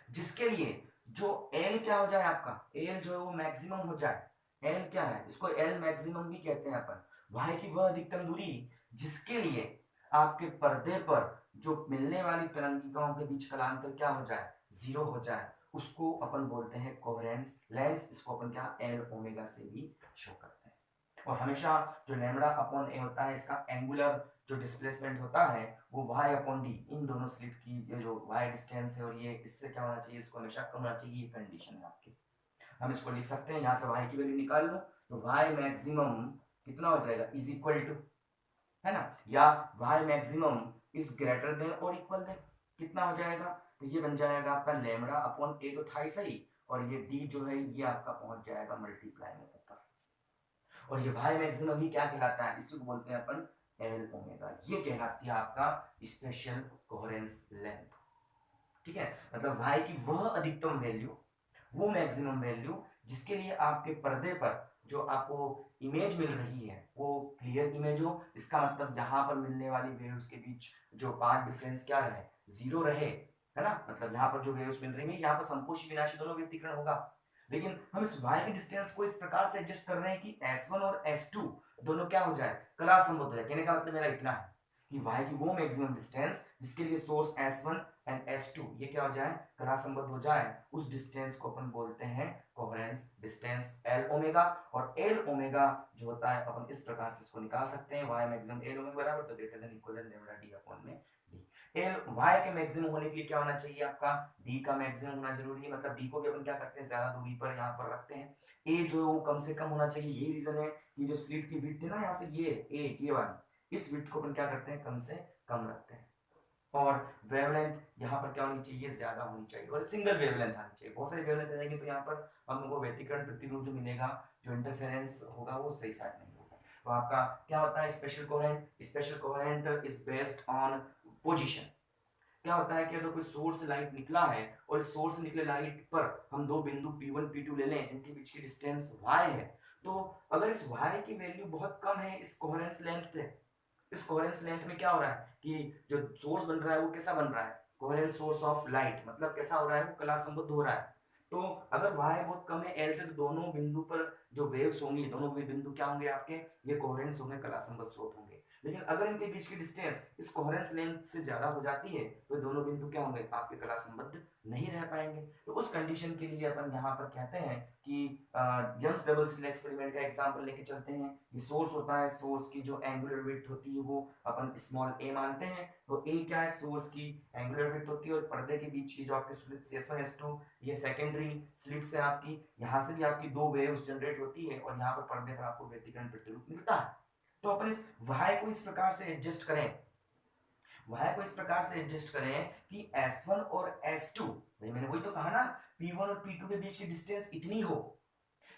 जिसके लिए जो L क्या हो जाए आपका, L जो है वो मैक्सिमम हो जाए, L क्या है, इसको L मैक्सिमम भी कहते हैं अपन, y की वह अधिकतम दूरी जिसके लिए आपके पर्दे पर जो मिलने वाली तरंगिकाओं के बीच कलांतर क्या हो जाए, जीरो हो जाए, उसको अपन बोलते हैं कोहेरेंस लेंस, इसको अपन क्या L ओमेगा से भी शो करते हैं। और हमेशा जो लैम्बडा अपॉन ए होता है इसका एंगुलर जो डिस्प्लेसमेंट होता है वो y अपॉन डी, इन दोनों स्लिट की ये जो y डिस्टेंस है और ये इससे क्या होना चाहिए, इसको हमेशा कम होना चाहिए, ये कंडीशन है आपकी। हम इसको लिख सकते हैं, यहाँ से y की वैल्यू निकाल लो तो y मैक्सिमम कितना हो जाएगा, इज इक्वल टू, है ना, या y maximum is greater than और इक्वल देन, कितना हो जाएगा, तो ये बन जाएगा आपका लैम्बडा अपॉन ए, तो था ही सही, और ये d जो है ये आपका पहुंच जाएगा मल्टीप्लाई में ऊपर, और ये y मैक्सिमम ही क्या कहलाता है, इसको बोलते हैं अपन L ओमेगा, ये कहलाती है आपका स्पेशल कोहेरेंस लेंथ, ठीक है। मतलब y की वह अधिकतम वैल्यू, वो मैक्सिमम वैल्यू जिसके लिए आपके पर्दे पर जो आपको इमेज मिल रही है वो क्लियर इमेज हो, इसका मतलब यहाँ पर मिलने वाली वेव्स के बीच जो पाथ डिफरेंस क्या रहे, जीरो रहे, है ना, मतलब यहाँ पर जो वेव्स मिल रही है यहाँ पर संकोची विनाशी दोनों व्यतिकरण होगा, लेकिन हम इस y की डिस्टेंस को इस प्रकार से एडजस्ट कर रहे हैं कि S1 और S2 दोनों क्या हो जाए, कला संबद्ध हो जाए। कहने का मतलब मेरा इतना है कि y की वो मैक्सिमम डिस्टेंस जिसके लिए सोर्स S1 एंड S2 ये क्या हो जाए, कला संबद्ध हो जाए, उस डिस्टेंस को अपन बोलते हैं कोहेरेंस डिस्टेंस L ओमेगा। और L ओमेगा जो होता है अपन इस प्रकार से इसको निकाल सकते हैं, y मैक्सिमम L ओमेगा बराबर तो greater than equal lambda d upon में d। L y के मैक्सिमम होने के लिए क्या होना चाहिए आपका, d का मैक्सिमम होना जरूरी है, मतलब d को भी अपन क्या करते हैं ज्यादा दूरी पर यहाँ पर रखते हैं। a जो कम से कम होना चाहिए, यही रीजन है कि जो स्लिट की विड्थ है ना यहाँ से ये वाली, इस विड्थ को अपन क्या करते हैं कम से कम रखते हैं। और वेवलेंथ यहाँ पर क्या होनी चाहिए, ज्यादा होनी चाहिए, और सिंगल वेवलेंथ आनी चाहिए। बहुत सारी वेवलेंथ आ जाएगी तो यहाँ पर हम लोगों को व्यतिकरण प्रतिरूप जो मिलेगा, जो इंटरफेरेंस होगा वो सही साइड नहीं होगा। तो आपका क्या होता है special coherent, special coherent is based on position. क्या होता है कि अगर कोई सोर्स लाइट निकला है और सोर्स से निकले लाइट पर हम दो बिंदु P1 P2 ले लें जिनके बीच की डिस्टेंस y है, तो अगर इस y की वैल्यू बहुत कम है इस कोहेरेंस लेंथ से, इस कोहेरेंस लेंथ में क्या हो रहा है कि जो सोर्स बन रहा है वो कैसा बन रहा है, कोहेरेंट सोर्स ऑफ लाइट, मतलब कैसा हो रहा है वो कला संबद्ध हो रहा है। तो अगर y बहुत कम है L से, तो दोनों बिंदु पर जो वेव्स होंगी, दोनों बिंदु क्या होंगे आपके, ये कोहेरेंस होंगे, कला संबद्ध स्रोत होंगे। लेकिन अगर इनके बीच की डिस्टेंस इस कोहेरेंस लेंथ से ज्यादा हो जाती है तो दोनों बिंदु क्या होंगे, आपके कला संबद्ध नहीं रह पाएंगे। तो उस कंडीशन के लिए अपन यहाँ पर कहते हैं कि यंग्स डबल स्लिट एक्सपेरिमेंट का एग्जांपल लेके चलते हैं। ये सोर्स होता है, सोर्स की जो एंगुलर विड्थ होती है वो अपन स्मॉल a मानते हैं। तो a क्या है, सोर्स की एंगुलर विड्थ होती है, और पर्दे के बीच की जो आपके स्लिट S1 S2 ये सेकेंडरी स्लिट्स है आपकी, यहाँ से भी आपकी दो वेव्स जनरेट होती है और यहाँ पर पर्दे पर आपको व्यतिकरण प्रतिरूप मिलता है। तो अपन इस y को इस प्रकार से एडजस्ट करें, y को इस प्रकार से एडजस्ट करें कि S1 और S2, मैंने वही तो कहा ना, P1 और P2 के बीच की डिस्टेंस इतनी हो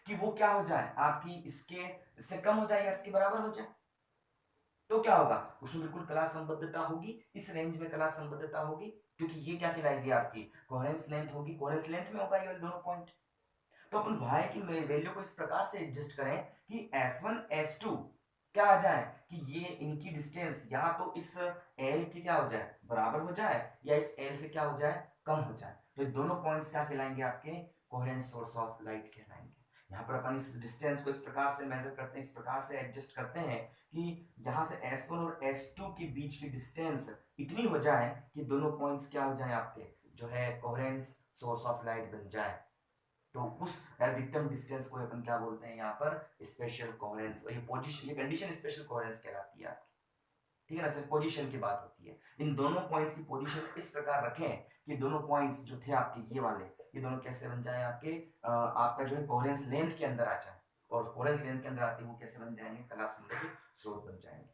कि वो क्या हो जाए आपकी इसके इससे कम हो जाए या इसके बराबर हो जाए। तो क्या होगा, उसमें बिल्कुल कला संबद्धता होगी, इस रेंज में कला संबद्धता होगी, क्योंकि ये क्या कहलाएगी आपकी कोहेरेंस लेंथ होगी, कोहेरेंस लेंथ में होगा ये दोनों पॉइंट। तो अपन y की वैल्यू को इस प्रकार से एडजस्ट करें कि S1 S2 क्या आ जाए कि ये इनकी डिस्टेंस या तो इस L के क्या हो जाए बराबर हो जाए या इस L से क्या हो जाए कम हो जाए। तो ये दोनों पॉइंट्स क्या कहलाएंगे आपके कोहेरेंट सोर्स ऑफ लाइट कहलाएंगे। यहाँ पर अपन इस डिस्टेंस को इस प्रकार से मेजर करते हैं, इस प्रकार से एडजस्ट करते हैं कि यहाँ से S1 और S2 के बीच की डिस्टेंस इतनी हो जाए कि दोनों पॉइंट्स क्या हो जाए आपके जो है कोहेरेंट सोर्स ऑफ लाइट बन जाए। तो उस अधिकतम डिस्टेंस को अपन क्या बोलते हैं यहाँ पर स्पेशल कोहेरेंस, और ये पोजीशन, ये कंडीशन स्पेशल कोहेरेंस कहलाती है आपकी। ठीक है ना, सिर्फ पोजीशन की बात होती है। इन दोनों पॉइंट्स की पोजीशन इस प्रकार रखें कि दोनों पॉइंट्स जो थे आपके ये वाले, ये दोनों कैसे बन जाए आपके आपका जो है कोहेरेंस लेंथ के अंदर आ जाए, और कोहेरेंस लेंथ के अंदर आते वो कैसे बन जाएंगे, कला संबद्ध स्रोत बन जाएंगे।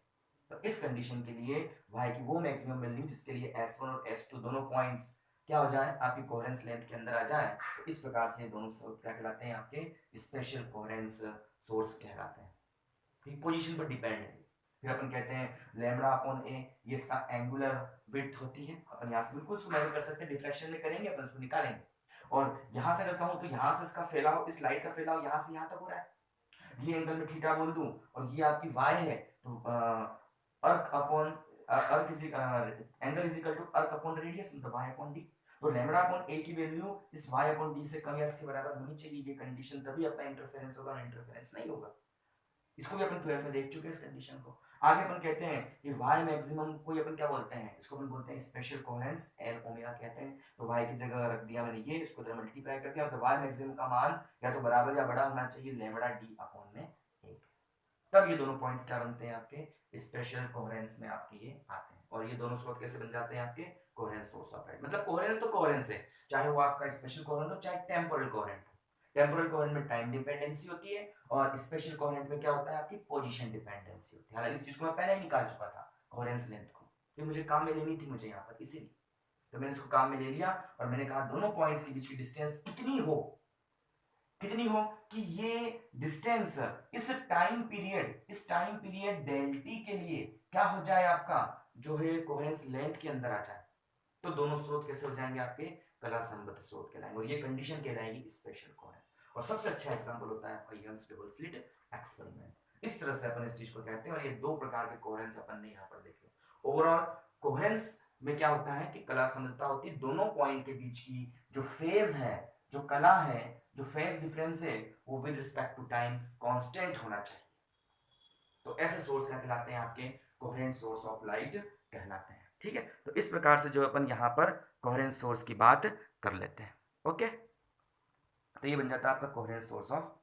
तो इस कंडीशन के लिए y की वो मैक्सिमम वैल्यू जिसके लिए S1 और S2 दोनों पॉइंट्स क्या हो जाए आपकी कोहेरेंस लेंथ के अंदर आ जाए, तो इस प्रकार से दोनों स्रोत क्या कहलाते हैं आपके स्पेशल कोहेरेंस सोर्स कहलाते हैं। ठीक, पोजीशन पर डिपेंड है। फिर अपन कहते हैं लैम्डा अपॉन ए, ये इसका एंगुलर विड्थ होती है, अपन यहाँ से बिल्कुल इसको मेजर कर सकते हैं, डिफ्रैक्शन में करेंगे अपन इसको निकालेंगे। और यहाँ से अगर कहूँ तो यहाँ से इसका फैलाव, इस लाइट का फैलाव यहाँ से यहाँ तक हो रहा है, ये एंगल में थीटा बोल दूं, और ये आपकी y है, तो arc upon arc is angle is equal to arc upon radius, मतलब y अपॉन d। तो लैम्डा अपॉन a की वैल्यू इस y अपॉन d से कम या इसके बराबर होनी चाहिए, ये कंडीशन, तभी अपना इंटरफेरेंस होगा, इंटरफेरेंस नहीं होगा। इसको भी अपन 12th में देख चुके हैं इस कंडीशन को। आगे अपन कहते हैं कि y मैक्सिमम को अपन क्या बोलते हैं, इसको अपन बोलते हैं स्पेशल कोहेरेंस, L ओमेगा कहते हैं। तो y की जगह रख दिया मैंने ये, इसको जरा मल्टीप्लाई कर दिया, तो y मैक्सिमम का मान या तो बराबर या बड़ा होना चाहिए लैम्डा d अपॉन में 1। तब ये दोनों पॉइंट्स क्या बनते हैं आपके स्पेशल कोहेरेंस में आपके ये आते हैं, और ये दोनों स्रोत कैसे बन जाते हैं आपके कोहेरेंस सोर्स ऑफ लाइट। मतलब कोहेरेंस तो कोहेरेंस है, चाहे वो आपका स्पेशल कोहेरेंट हो चाहे टेम्पोरल कोहेरेंट हो। टेम्पोरल कोहेरेंट में टाइम डिपेंडेंसी होती है, और स्पेशल कोहेरेंट में क्या होता है आपकी पोजीशन डिपेंडेंसी होती है। हालांकि इस चीज को मैं पहले ही निकाल चुका था कोहेरेंस लेंथ को, ये मुझे काम में लेनी थी मुझे यहाँ पर, इसीलिए तो मैंने इसको काम में ले लिया, और मैंने कहा दोनों पॉइंट्स के बीच की डिस्टेंस इतनी हो, कितनी हो कि ये डिस्टेंस इस टाइम पीरियड डेल टी के लिए क्या हो जाए आपका जो है कोहेरेंस लेंथ के अंदर आ जाए। तो दोनों स्रोत कैसे हो जाएंगे आपके कला संबद्ध स्रोत कहलाएंगे, और ये कंडीशन कहलाएगी स्पेशल कोहेरेंस। और सबसे अच्छा एग्जांपल होता है आपका यंग्स डबल स्लिट एक्सपेरिमेंट। इस तरह से अपन इस चीज को कहते हैं, और ये दो प्रकार के कोहेरेंस अपन ने यहाँ पर देखे। ओवरऑल कोहेरेंस में क्या होता है कि कला संबद्धता होती है, दोनों पॉइंट के बीच की जो फेज है, जो कला है, जो फेज डिफरेंस है, वो with respect to time constant होना चाहिए। तो ऐसे सोर्स क्या कहलाते हैं आपके कोहेरेंट सोर्स ऑफ लाइट कहलाते हैं। ठीक है, तो इस प्रकार से जो अपन यहाँ पर कोहेरेंट सोर्स की बात कर लेते हैं। ओके, तो ये बन जाता है आपका कोहेरेंट सोर्स ऑफ